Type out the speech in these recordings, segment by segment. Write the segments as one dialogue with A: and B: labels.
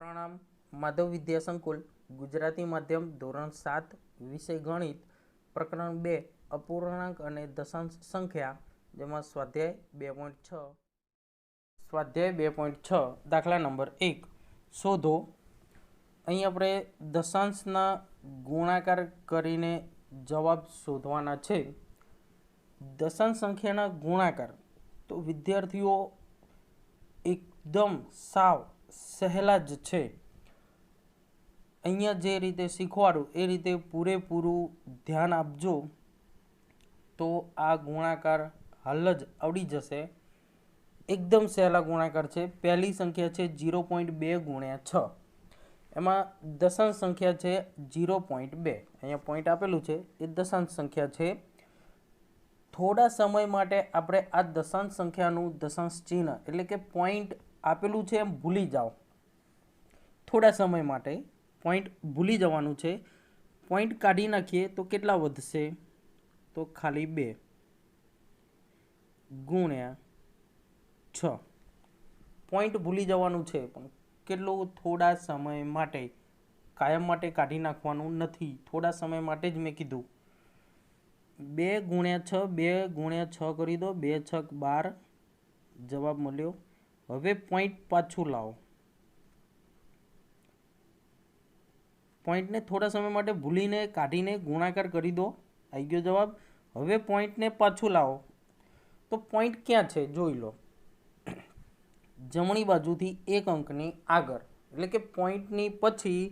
A: પ્રણામ. માધવ વિદ્યા સંકુલ ગુજરાતી માધ્યમ ધોરણ 7 વિષય ગણિત પ્રકરણ 2 અપૂર્ણાંક અને દશાંશ સંખ્યા, જેમાં સ્વાધ્યાય 2.6 દાખલા નંબર 1 શોધો. અહીં આપણે દશાંશના ગુણાકાર કરીને જવાબ શોધવાના છે. દશાંશ સંખ્યાના ગુણાકાર તો વિદ્યાર્થીઓ એકદમ સાવ સહેલા જ છે. અહીંયા જે રીતે શીખવાડું એ રીતે પૂરેપૂરું ધ્યાન આપજો તો આ ગુણાકાર હાલ જ આવડી જશે. એકદમ સહેલા ગુણાકાર છે. પહેલી સંખ્યા છે 0.2 ગુણ્યા 6. એમાં દશાંશ સંખ્યા છે 0.2. અહીંયા પોઈન્ટ આપેલું છે એ દશાંશ સંખ્યા છે. થોડા સમય માટે આપણે આ દશાંશ સંખ્યાનું દશાંશ ચિહ્ન એટલે કે પોઈન્ટ આપેલું છે એમ ભૂલી જાઓ. થોડા સમય માટે પોઈન્ટ ભૂલી જવાનું છે. પોઈન્ટ કાઢી નાખીએ તો કેટલા વધશે? તો ખાલી 2 ગુણ્યા 6. પોઈન્ટ ભૂલી જવાનું છે, પણ કેટલું? થોડા સમય માટે. કાયમ માટે કાઢી નાખવાનું નથી, થોડા સમય માટે જ મેં કીધું. 2 ગુણ્યા 6, 2 ગુણ્યા 6 કરી દો, 2 6 12, જવાબ મળ્યો. હવે પોઈન્ટ પાછું લાવો. પોઈન્ટને થોડા સમય માટે ભૂલીને કાઢીને ગુણાકાર કરી દો, આવી ગયો જવાબ. હવે પોઈન્ટને પાછું લાવો તો પોઈન્ટ ક્યાં છે જોઈ લો. જમણી બાજુથી એક અંકની આગળ, એટલે કે પોઈન્ટની પછી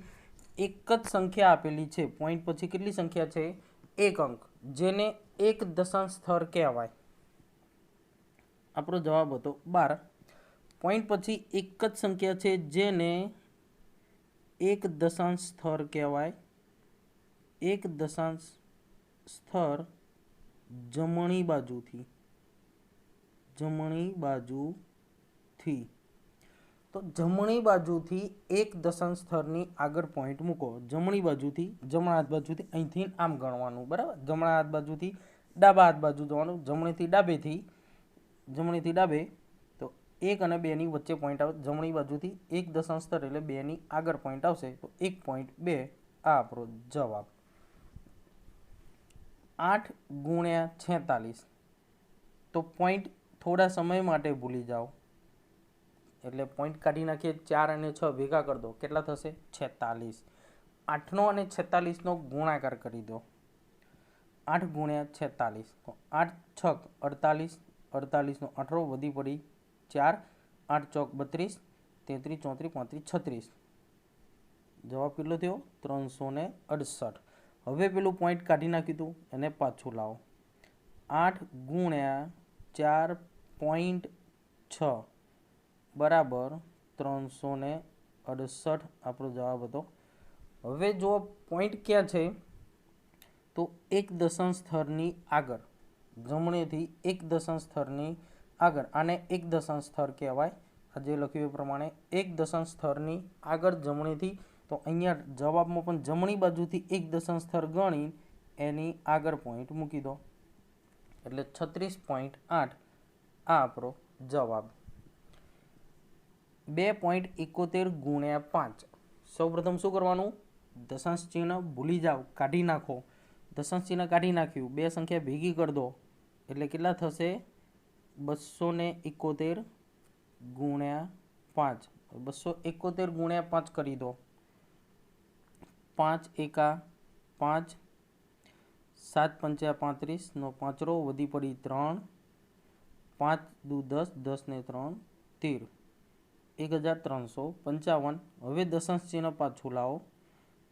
A: એક જ સંખ્યા આપેલી છે. પોઈન્ટ પછી કેટલી સંખ્યા છે? એક અંક, જેને એક દશાંશ સ્થળ કહેવાય. આપણો જવાબ હતો 12. પોઈન્ટ પછી એક જ સંખ્યા છે જેને એક દશાંશ સ્થળ કહેવાય. એક દશાંશ સ્થળ જમણી બાજુથી. તો જમણી બાજુથી એક દશાંશ સ્થળની આગળ પોઈન્ટ મૂકો. જમણી બાજુથી, જમણા હાથ બાજુથી, અહીંથી આમ ગણવાનું, બરાબર? જમણા હાથ બાજુથી ડાબા હાથ બાજુ જવાનું. જમણીથી ડાબે તો 1 અને 2 ની વચ્ચે પોઈન્ટ આવે. જમણી બાજુથી એક દશાંશ સ્થળ એટલે 2 ની આગળ પોઈન્ટ આવશે, તો 1.2. આ આપણો જવાબ. 8 ગુણ્યા 46. તો પોઈન્ટ થોડા સમય માટે ભૂલી જાઓ એટલે પોઈન્ટ કાઢી નાખીએ. 4 અને 6 ભેગા કરી દો, કેટલા થશે? 46. 8નો અને 46નો ગુણાકાર કરી દો. 8 ગુણ્યા 46, તો 8 6 48, 48નો 18 વધી પડી 4, 8 ચોક 32, 33 34 35 36. જવાબ કેટલો થયો? 368. હવે પેલું પોઈન્ટ કાઢી નાખ્યું હતું એને પાછું લાવો. 8 ગુણ્યા 4.6 બરાબર 368 આપણો જવાબ હતો. હવે જો પોઈન્ટ ક્યાં છે તો એક દશાંશ સ્થળની આગળ, જમણેથી એક દશાંશ સ્થળની આગળ. આને એક દશાંશ સ્થળ કહેવાય. આજે લખ્યું એ પ્રમાણે એક દશાંશ સ્થળની આગળ જમણેથી. તો અહીંયા જવાબમાં પણ જમણી બાજુથી એક દશાંશ સ્થળ ગણી એની આગળ પોઈન્ટ મૂકી દો એટલે 36.8. આ આપણો જવાબ. 2.71 ગુણ્યા 5. સૌપ્રથમ શું કરવાનું? દશાંશ ચિહ્ન ભૂલી જાઓ, કાઢી નાખો. દશાંશ ચિહ્ન કાઢી નાખ્યું, બે સંખ્યા ભેગી કરી દો એટલે કેટલા થશે? 271 ગુણ્યા 5. 271 ગુણ્યા 5 કરી દો. 5 એકા 5, 7 પંચા 35 નો 5 વધી પડી 3, 5 દુ 10, 10 ને 3 13, 1355. હવે દશાંશ ચિહ્ન પાછું લાવો.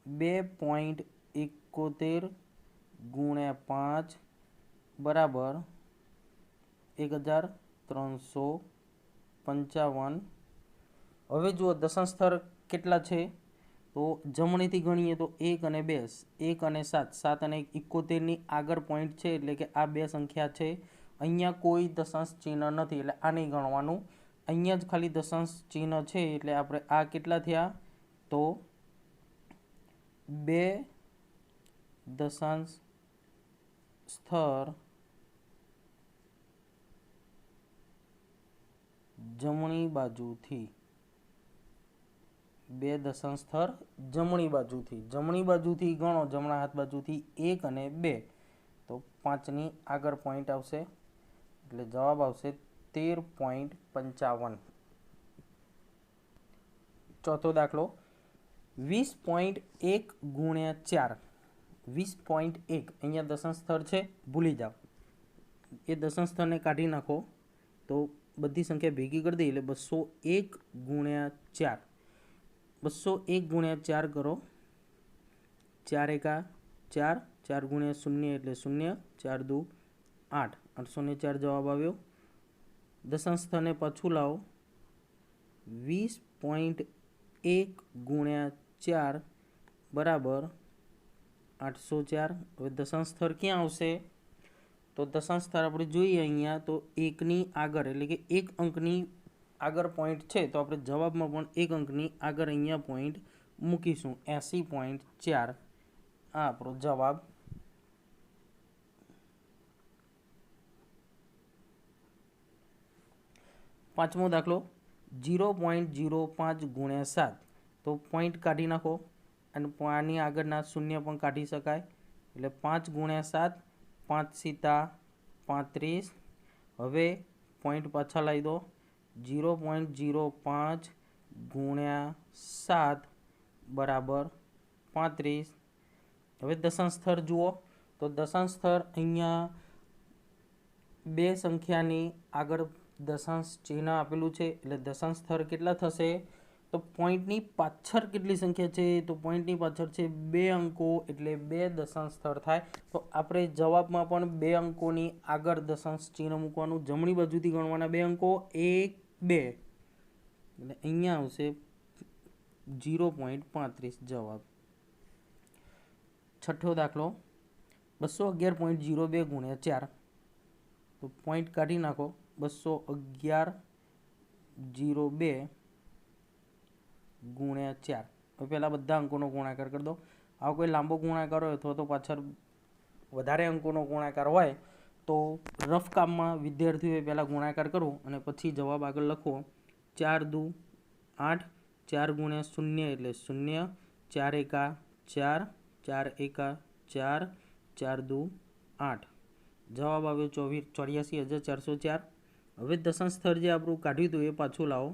A: 2.71 ગુણ્યા 5 બરાબર 1355. હવે જુઓ દશાંશ સ્થળ કેટલા છે તો જમણીથી ગણીએ તો 1 અને 2, 1 અને 7, 7 અને 71 ની આગળ પોઈન્ટ છે એટલે કે આ બે સંખ્યા છે. અહીંયા કોઈ દશાંશ ચિહ્ન નથી એટલે આ નહીં ગણવાનું. અહીંયા જ ખાલી દશાંશ ચિહ્ન છે એટલે આપણે આ કેટલા થયા તો 2 દશાંશ સ્થળ જમણી બાજુથી બે દશાંશ સ્થળ જમણી બાજુથી ગણો, જમણા હાથ બાજુથી 1 અને 2, તો 5ની આગળ પોઈન્ટ આવશે, એટલે જવાબ આવશે 13.55. ચોથો દાખલો 20.1 ગુણ્યા 4. 20.1 અહીંયા દશાંશ સ્થળ છે, ભૂલી જાઓ, એ દશાંશ સ્થળને કાઢી નાખો તો બધી સંખ્યા ભેગી કરી દઈએ એટલે 201 ગુણ્યા 4. 201 ગુણ્યા 4 કરો, 4 એકા 4, 4 ગુણ્યા 0 એટલે 0, 4 દુ 8, 804 જવાબ આવ્યો. દશાંશ સ્થળને પાછું લાવો, 20.1 ગુણ્યા 4 બરાબર 804. હવે દશાંશ સ્થળ ક્યાં આવશે? તો દશાંશ સ્થળ આપણે જોઈએ અહીંયા તો 1ની આગળ, એટલે કે 1 અંકની આગળ પોઈન્ટ છે, તો આપણે જવાબમાં પણ 1 અંકની આગળ અહીંયા પોઈન્ટ મૂકીશું, 80.4 આ આપણો જવાબ. પાંચમો દાખલો 0.05 ગુણ્યા 7. તો પોઈન્ટ કાઢી નાખો અને આની આગળના શૂન્ય પણ કાઢી શકાય, એટલે 5 ગુણ્યા 7, 5 સીતા 35. હવે પોઈન્ટ પાછા લાવી દો, 0.05 ગુણ્યા 7 બરાબર 35. હવે દશાંશ સ્થળ જુઓ તો દશાંશ સ્થળ અહીંયા બે સંખ્યાની આગળ દશાંશ ચિહ્ન આપેલું છે, એટલે દશાંશ સ્થળ કેટલા થશે? તો પોઈન્ટની પાછળ કેટલી સંખ્યા છે? તો પોઈન્ટની પાછળ છે 2 અંકો, એટલે 2 દશાંશ સ્થળ થાય. તો આપણે જવાબમાં પણ 2 અંકોની આગળ દશાંશ ચિહ્ન મૂકવાનું, જમણી બાજુથી ગણવાના 2 અંકો, 1 2, એટલે અહીંયા આવશે 0.35 જવાબ. છઠ્ઠો દાખલો 211.02 ગુણ્યા 4. તો પોઈન્ટ કાઢી નાખો, 211.02 ગુણ્યા 4. હવે પહેલાં બધા અંકોનો ગુણાકાર કરી દો. આવો કોઈ લાંબો ગુણાકાર હોય અથવા તો પાછળ વધારે અંકોનો ગુણાકાર હોય તો રફ કામમાં વિદ્યાર્થીઓએ પહેલાં ગુણાકાર કરવો અને પછી જવાબ આગળ લખવો. 4 દુ 8, 4 ગુણ્યા 0 એટલે 0, 4 એકા 4, 4 એકા 4, 4 દુ 8, જવાબ આવ્યો 84,404. હવે દશાંશ સ્થળ જે આપણું કાઢ્યું હતું એ પાછું લાવો,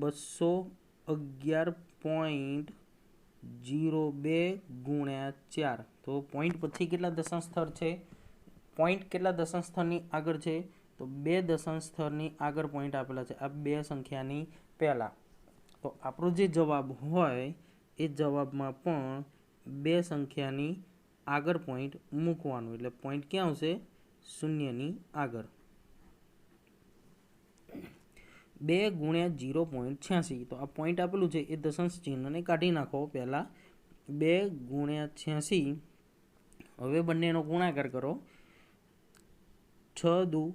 A: 211.02 ગુણ્યા 4. તો પોઈન્ટ પછી કેટલા દશાંશ સ્થળ છે? પોઈન્ટ કેટલા દશાંશ સ્થળની આગળ છે? તો 2 દશાંશ સ્થળની આગળ પોઈન્ટ આપેલા છે, આ 2 સંખ્યાની પહેલાં. તો આપણો જે જવાબ હોય એ જવાબમાં પણ 2 સંખ્યાની આગળ પોઈન્ટ મૂકવાનું, એટલે પોઈન્ટ ક્યાં આવશે? 0ની આગળ. 2 ગુણ્યા 0.86. તો આ પોઈન્ટ આપેલું છે એ દશાંશ ચિહ્નને કાઢી નાખો પહેલાં, 2 ગુણ્યા 86. હવે બંનેનો ગુણાકાર કરો, 6 દુ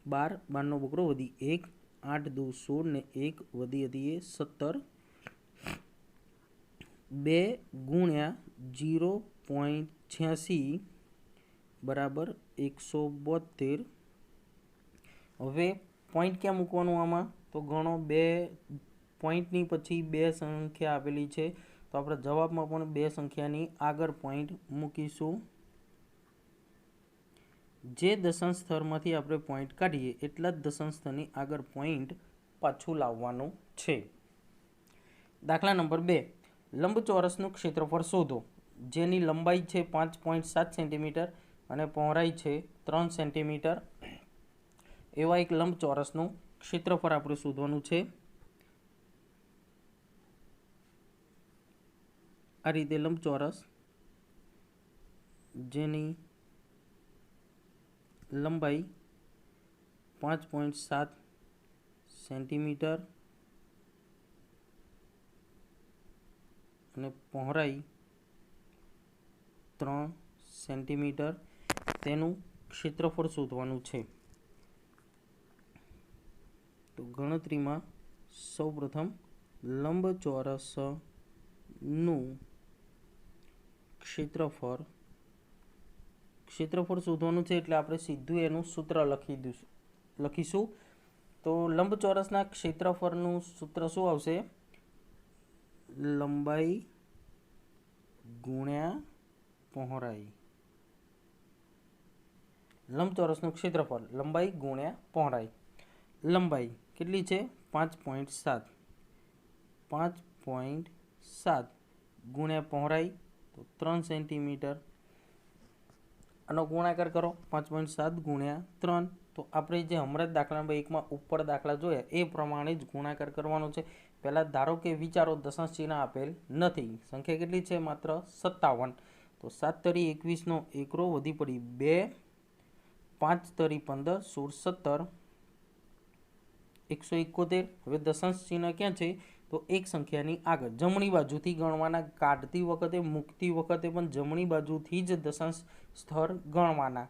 A: 12, 12નો બકરો વધી 1, 8 દુ 16 ને 1 વધી 17. 2 ગુણ્યા 0.86 બરાબર 172. હવે પોઈન્ટ ક્યાં મૂકવાનું આમાં? તો ગણો, 2 પોઈન્ટની પછી 2 સંખ્યા આપેલી છે, તો આપણે જવાબમાં પણ 2 સંખ્યાની આગળ પોઈન્ટ મૂકીશું. જે દશાંશ સ્થળમાંથી આપણે પોઈન્ટ કાઢીએ એટલા જ દશાંશ સ્થળની આગળ પોઈન્ટ પાછું લાવવાનું છે. દાખલા નંબર 2, લંબચોરસનું ક્ષેત્રફળ શોધો, જેની લંબાઈ છે 5.7 સેન્ટીમીટર અને પહોળાઈ છે 3 સેન્ટીમીટર. એવા એક લંબચોરસનું ક્ષેત્રફળ આપણે શોધવાનું છે. આ રીતે લંબચોરસ જેની લંબાઈ 5.7 સેન્ટીમીટર અને પહોળાઈ 3 સેન્ટીમીટર, તેનું ક્ષેત્રફળ શોધવાનું છે. તો ગણતરીમાં સૌપ્રથમ લંબચોરસનું ક્ષેત્રફળ શોધવાનું છે, એટલે આપણે સીધું એનું સૂત્ર લખીશું. તો લંબચોરસના ક્ષેત્રફળનું સૂત્ર શું આવશે? લંબાઈ ગુણ્યા પહોળાઈ. લંબચોરસનું ક્ષેત્રફળ લંબાઈ ગુણ્યા પહોળાઈ. લંબાઈ કેટલી છે? 5.7. 5.7 ગુણ્યા પહોળાઈ તો 3 સેન્ટીમીટર. આનો ગુણાકાર કરો 5.7 ગુણ્યા 3. તો આપણે જે હમણાં જ દાખલા નંબર 1માં ઉપર દાખલા જોયા એ પ્રમાણે જ ગુણાકાર કરવાનો છે. પહેલાં ધારો કે વિચારો દશાંશ ચિહ્ન આપેલ નથી. સંખ્યા કેટલી છે? માત્ર 57. તો 7 તરી 21નો એકરો વધી પડી 2, 5 તરી 15, 16, 17, 171. હવે દશાંશ ચિહ્ન ક્યાં છે? તો એક સંખ્યાની આગળ જમણી બાજુથી ગણવાના. કાઢતી વખતે મૂકતી વખતે પણ જમણી બાજુથી જ દશાંશ સ્થળ ગણવાના.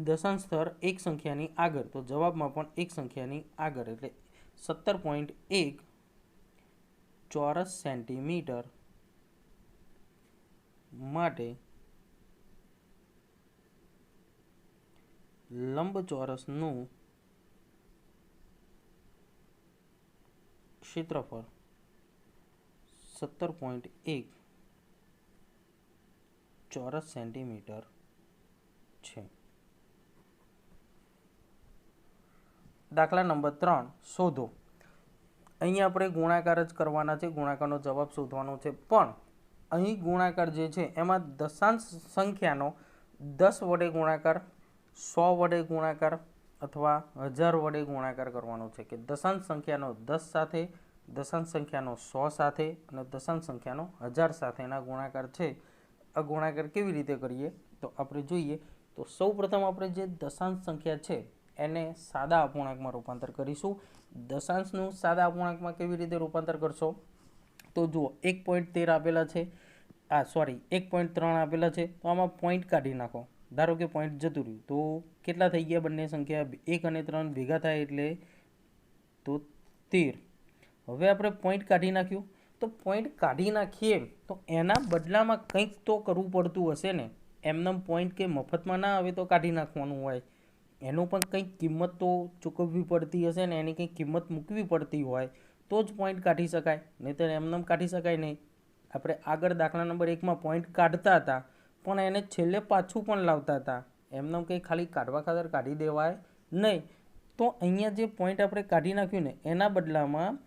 A: દશાંશ સ્થળ એક સંખ્યાની આગળ, તો જવાબમાં પણ એક સંખ્યાની આગળ, એટલે 17.1 ચોરસ સેન્ટીમીટર માટે લંબચોરસનું ક્ષેત્રફળ 17.1 ચોરસ સેન્ટીમીટર છે. દાખલા નંબર 3 શોધો. અહીંયા આપણે ગુણાકાર જ કરવાના છે, ગુણાકારનો જવાબ શોધવાનો છે. પણ અહીં ગુણાકાર જે છે એમાં દશાંશ સંખ્યાનો 10 વડે ગુણાકાર, 100 વડે ગુણાકાર અથવા 1000 વડે ગુણાકાર કરવાનો છે. કે દશાંશ સંખ્યાનો 10 સાથે, દશાંશ સંખ્યાનો 100 સાથે અને દશાંશ સંખ્યાનો 1000 સાથેના ગુણાકાર છે. આ ગુણાકાર કેવી રીતે કરીએ તો આપણે જોઈએ. તો સૌ પ્રથમ આપણે જે દશાંશ સંખ્યા છે એને સાદા અપૂર્ણાંકમાં રૂપાંતર કરીશું. દશાંશનું સાદા અપૂર્ણાંકમાં કેવી રીતે રૂપાંતર કરશો? તો જુઓ 1.13 આપેલા છે, 1.3 આપેલા છે. તો આમાં પોઈન્ટ કાઢી નાખો. ધારો કે પોઈન્ટ જતું રહ્યું તો કેટલા થઈ ગયા? બંને સંખ્યા 1 અને 3 ભેગા થાય એટલે તો 13. હવે આપણે પોઈન્ટ કાઢી નાખ્યું. તો પોઈન્ટ કાઢી નાખીએ તો એના બદલામાં કંઈક તો કરવું પડતું હશે ને. એમનેમ પોઈન્ટ કે મફતમાં ના આવે તો કાઢી નાખવાનું હોય. એનું પણ કંઈક કિંમત તો ચૂકવવી પડતી હશે ને, એની કંઈક કિંમત મૂકવી પડતી હોય તો જ પોઈન્ટ કાઢી શકાય, નહીં તો એમનેમ કાઢી શકાય નહીં. આપણે આગળ દાખલા નંબર 1માં પોઈન્ટ કાઢતા હતા પણ એને છેલ્લે પાછું પણ લાવતા હતા. એમનેમ કંઈ ખાલી કાઢવા ખાતર કાઢી દેવાય નહીં. તો અહીંયા જે પોઈન્ટ આપણે કાઢી નાખ્યું ને એના બદલામાં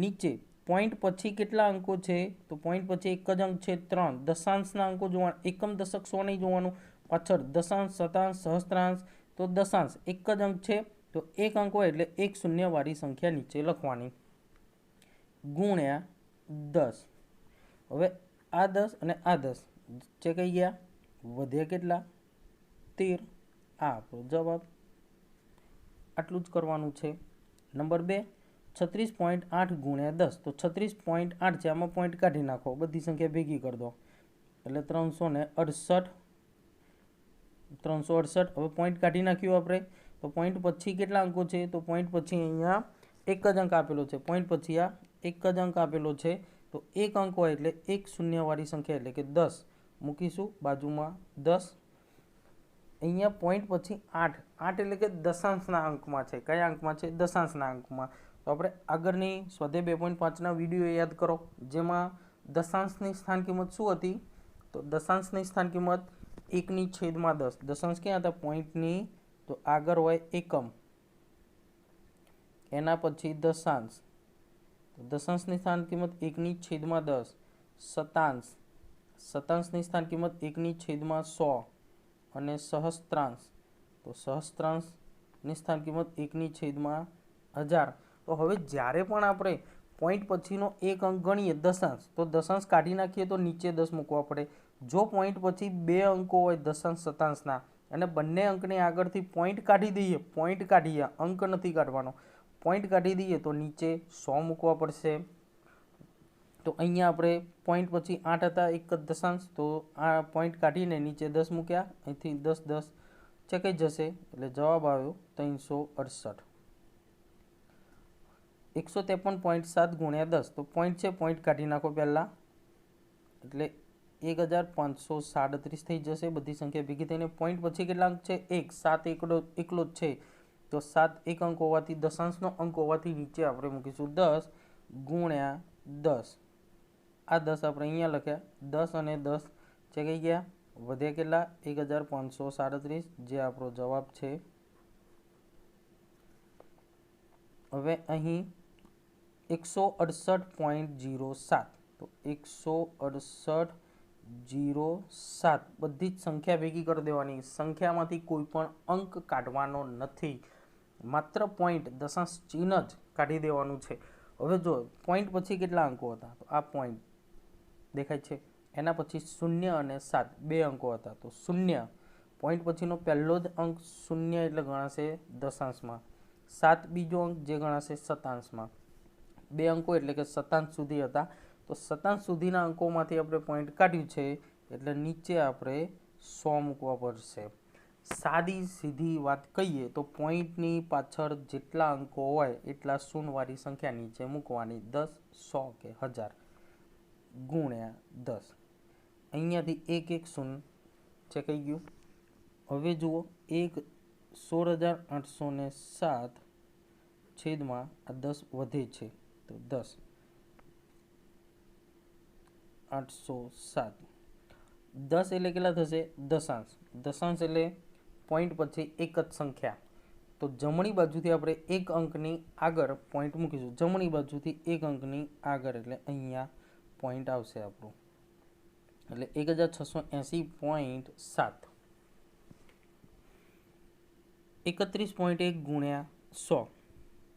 A: નીચે પોઈન્ટ પછી કેટલા અંકો છે? તો પોઈન્ટ પછી એક જ અંક છે 3. દશાંશના અંકો જોવાના, એકમ દશક 100 નહીં જોવાનું. પાછળ દશાંશ, શતાંશ, સહસ્ત્રાંશ, તો દશાંશ એક જ અંક છે તો એક અંક હોય એટલે એક શૂન્યવાળી સંખ્યા નીચે લખવાની ગુણ્યા 10. હવે આ 10 અને આ 10 ચેકાઈ ગયા, વધ્યા કેટલા? 13. આ આપણો જવાબ. આટલું જ કરવાનું છે. નંબર 2 36.8 ગુણ્યા 10. તો 36.8 છે, આમાં પોઈન્ટ કાઢી નાખો, બધી સંખ્યા ભેગી કરી દો એટલે 368. 368. હવે પોઈન્ટ કાઢી નાખ્યું આપણે. તો પોઈન્ટ પછી કેટલા અંકો છે? તો પોઈન્ટ પછી અહીંયા એક જ અંક આપેલો છે. પોઈન્ટ પછી આ એક જ અંક આપેલો છે તો એક અંક હોય એટલે એક શૂન્યવાળી સંખ્યા એટલે કે 10 મૂકીશું બાજુમાં 10. અહીંયા પોઈન્ટ પછી 8 એટલે કે દશાંશના અંકમાં છે. કયા અંકમાં છે? દશાંશના અંકમાં. તો આપણે આગળની સ્વાધ્યાય 2.5ના વિડીયો યાદ કરો જેમાં દશાંશની સ્થાન કિંમત શું હતી? તો દશાંશની સ્થાન કિંમત 1/10. દશાંશ ક્યાં હતા? પોઈન્ટની તો આગળ હોય એકમ, એના પછી દશાંશ. તો દશાંશની સ્થાન કિંમત 1/10. શતાંશ, શતાંશની સ્થાન કિંમત 1/100 અને સહસ્ત્રાંશ, તો સહસ્ત્રાંશની સ્થાન કિંમત 1/1000. તો હવે જ્યારે પણ આપણે પોઈન્ટ પછીનો એક અંક ગણીએ દશાંશ, તો દશાંશ કાઢી નાખીએ તો નીચે 10 મૂકવા પડે. જો પોઈન્ટ પછી 2 અંકો હોય દશાંશ શતાંશના અને બંને અંકની આગળથી પોઈન્ટ કાઢી દઈએ, પોઈન્ટ કાઢીએ, અંક નથી કાઢવાનો, પોઈન્ટ કાઢી દઈએ તો નીચે 100 મૂકવા પડશે. તો અહીંયા આપણે પોઈન્ટ પછી 8 હતા, એક જ દશાંશ, તો આ પોઈન્ટ કાઢીને નીચે 10 મૂક્યા, અહીંથી 10 10 ચેકાઈ જશે એટલે જવાબ આવ્યો 368. 153.7 ગુણ્યા 10. તો પોઈન્ટ છે, પોઈન્ટ કાઢી નાખો પહેલાં એટલે 1537 થઈ જશે. બધી સંખ્યા ભેગી થઈને પોઈન્ટ પછી કેટલા અંક છે? 1. 7 એકલો જ છે તો 7 એક અંક હોવાથી, દશાંશનો અંક હોવાથી નીચે આપણે મૂકીશું 10 ગુણ્યા 10. આ 10 આપણે અહીંયા લખ્યા, 10 અને 10 ચેકાઈ ગયા, વધ્યા કેટલા? 1537, જે આપણો જવાબ છે. હવે અહીં 168.07, તો 168.07 બધી જ સંખ્યા ભેગી કરી દેવાની. સંખ્યામાંથી કોઈ પણ અંક કાઢવાનો નથી, માત્ર પોઈન્ટ દશાંશ ચિહ્ન જ કાઢી દેવાનું છે. હવે જો પોઈન્ટ પછી કેટલા અંકો હતા, તો આ પોઈન્ટ દેખાય છે, એના પછી 0 અને 7 બે અંકો હતા, તો 0 પોઈન્ટ પછીનો પહેલો જ અંક 0 એટલે ગણાશે દશાંશમાં, 7 બીજો અંક જે ગણાશે શતાંશમાં, બે અંકો એટલે કે શતાંશ સુધી હતા. તો શતાંશ સુધીના અંકોમાંથી આપણે પોઈન્ટ કાઢ્યું છે, એટલે નીચે આપણે 100 મૂકવા પડશે. સાદી સીધી વાત કહીએ તો પોઈન્ટની પાછળ જેટલા અંકો હોય એટલા શૂન્યવાળી સંખ્યા નીચે મૂકવાની, 10, 100 કે 1000 ગુણ્યા 10. અહીંયાથી એક શૂન્ય ચેકાઈ ગયું. હવે જુઓ, 16,807 છેદમાં આ 10 વધે છે, તો 10 807. 10 એટલે કેટલા થશે? દશાંશ. દશાંશ એટલે પોઈન્ટ પછી એક જ સંખ્યા, તો જમણી બાજુથી આપણે એક અંકની આગળ પોઈન્ટ મૂકીશું. જમણી બાજુથી એક અંકની આગળ એટલે અહીંયા પોઈન્ટ આવશે આપણું, એટલે 1680.7. 31.1 ગુણ્યા 100,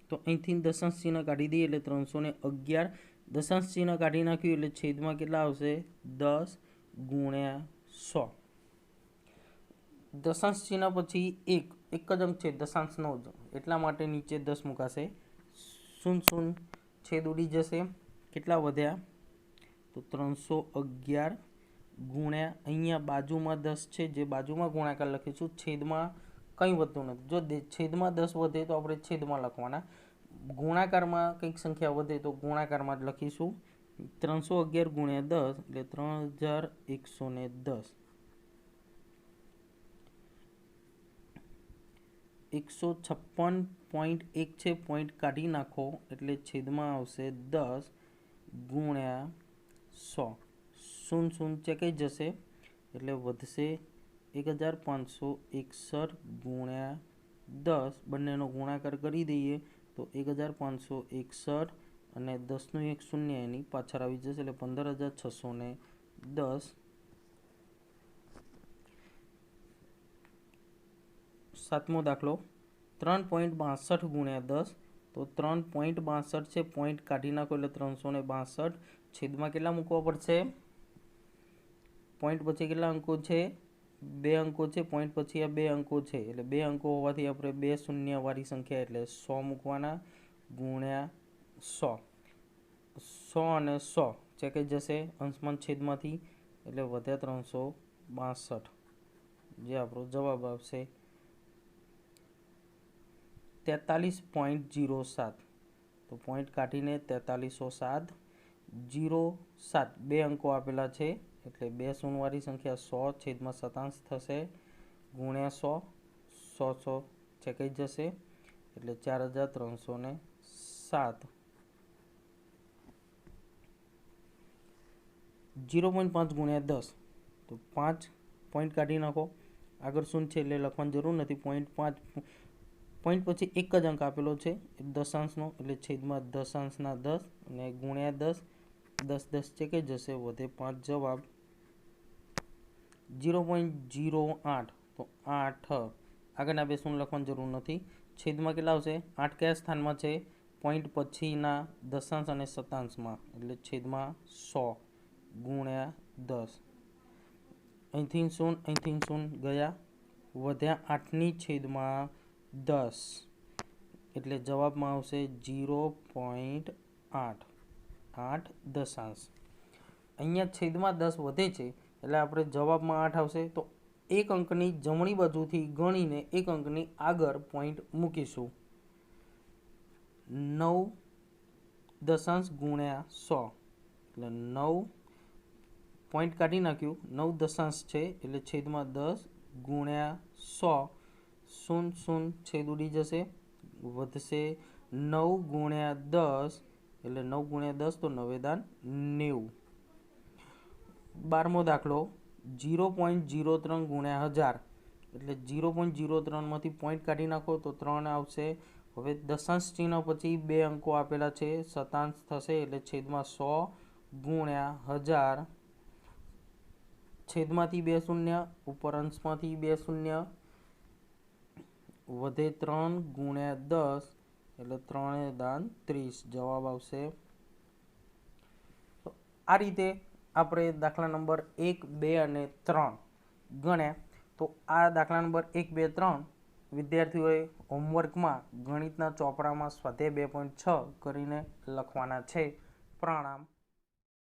A: તો અહીંથી દશાંશ ચિહ્ન કાઢી દઈએ એટલે 311. દશાંશ ચિહ્ન કાઢી નાખ્યું એટલે છેદમાં કેટલા આવશે? 10 ગુણ્યા 100. દશાંશ ચિહ્ન પછી એક જ અંક છે, દશાંશનો જ, એટલા માટે નીચે 10 મુકાશે. 0 છેદ ઉડી જશે. કેટલા વધ્યા? તો 311 ગુણ્યા, અહીંયા બાજુમાં 10 છે, જે બાજુમાં ગુણાકાર લખીશું, છેદમાં કંઈ વધતું નથી. જો છેદમાં 10 વધે તો આપણે છેદમાં લખવાના, ગુણાકારમાં કંઈક સંખ્યા વધે તો ગુણાકારમાં જ લખીશું. 311 ગુણ્યા 10 એટલે 3110. 156.1 છે, પોઈન્ટ કાઢી નાખો એટલે છેદમાં આવશે 10 ગુણ્યા 100. 0 ચેકાઈ જશે એટલે વધશે 1561 ગુણ્યા 10. બંનેનો ગુણાકાર કરી દઈએ તો 1561 અને 10નું એક શૂન્ય એની પાછળ આવી જશે એટલે 15,610. સાતમો દાખલો 3.62 ગુણ્યા 10, તો 3.62 છે, પોઈન્ટ કાઢી નાખો એટલે 362. છેદમાં કેટલા મૂકવા પડશે? પોઈન્ટ પછી કેટલા અંકો છે? બે અંકો છે, પોઈન્ટ પછી આ બે અંકો છે, એટલે બે અંકો હોવાથી આપણે બે શૂન્યવાળી સંખ્યા એટલે 100 મૂકવાના ગુણ્યા 100. 100 અને 100 ચેકાઈ જશે અંશમાં છેદમાંથી એટલે વધ્યા 362, જે આપણો જવાબ આવશે. 43.07, તો પોઈન્ટ કાઢીને 4307. 07 બે અંકો આપેલા છે, એટલે બે શૂન્યવાળી સંખ્યા 100 છેદમાં શતાંશ થશે ગુણ્યા 100. 100 ચેકાઈ જશે એટલે 4307. 0.5 ગુણ્યા 10, તો 5 પોઈન્ટ કાઢી નાખો, આગળ શૂન્ય છે એટલે લખવાની જરૂર નથી. 0.5 પોઈન્ટ પછી એક જ અંક આપેલો છે દશાંશનો, એટલે છેદમાં દશાંશના 10 અને ગુણ્યા 10. 10 ચેકાઈ જશે, વધે 5 જવાબ. 0.08, તો 8. આગળના બે શૂન્ય લખવાની જરૂર નથી. છેદમાં કેટલા આવશે? 8 કયા સ્થાનમાં છે? પોઈન્ટ પછીના દશાંશ અને શતાંશમાં, એટલે છેદમાં 100 ગુણ્યા 10. અહીંથી શૂન્ય ગયા, વધ્યા 8ની છેદમાં 10, એટલે જવાબમાં આવશે 0.8 દશાંશ. અહીંયા છેદમાં 10 વધે છે એટલે આપણે જવાબમાં 8 આવશે, તો એક અંકની જમણી બાજુથી ગણીને એક અંકની આગળ પોઈન્ટ મૂકીશું. 9 દશાંશ ગુણ્યા 100, એટલે 9 પોઈન્ટ કાઢી નાખ્યું, 9 દશાંશ છે એટલે છેદમાં 10 ગુણ્યા 100. 0 છેદ ઉડી જશે, વધશે 9 ગુણ્યા 10, એટલે 9 ગુણ્યા 10 તો 9 દાન 90. 12મો દાખલો 0.03 ગુણ્યા 1000 એટલે 0.03માંથી પોઈન્ટ કાઢી નાખો તો 3 આવશે. હવે દશાંશ ચિહ્ન પછી 2 અંકો આપેલા છે, શતાંશ થશે એટલે છેદમાં 100 ગુણ્યા 1000, છેદમાંથી 2 શૂન્ય, ઉપર અંશમાંથી 2 શૂન્ય, વધે 3 ગુણ્યા 10 એટલે 3 દાન 30 જવાબ આવશે. તો આ રીતે આપણે દાખલા નંબર 1, 2 અને 3 ગણ્યા. તો આ દાખલા નંબર 1, 2, 3 વિદ્યાર્થીઓએ હોમવર્કમાં ગણિતના ચોપડામાં સ્વાધ્યાય 2.6 કરીને લખવાના છે. પ્રણામ.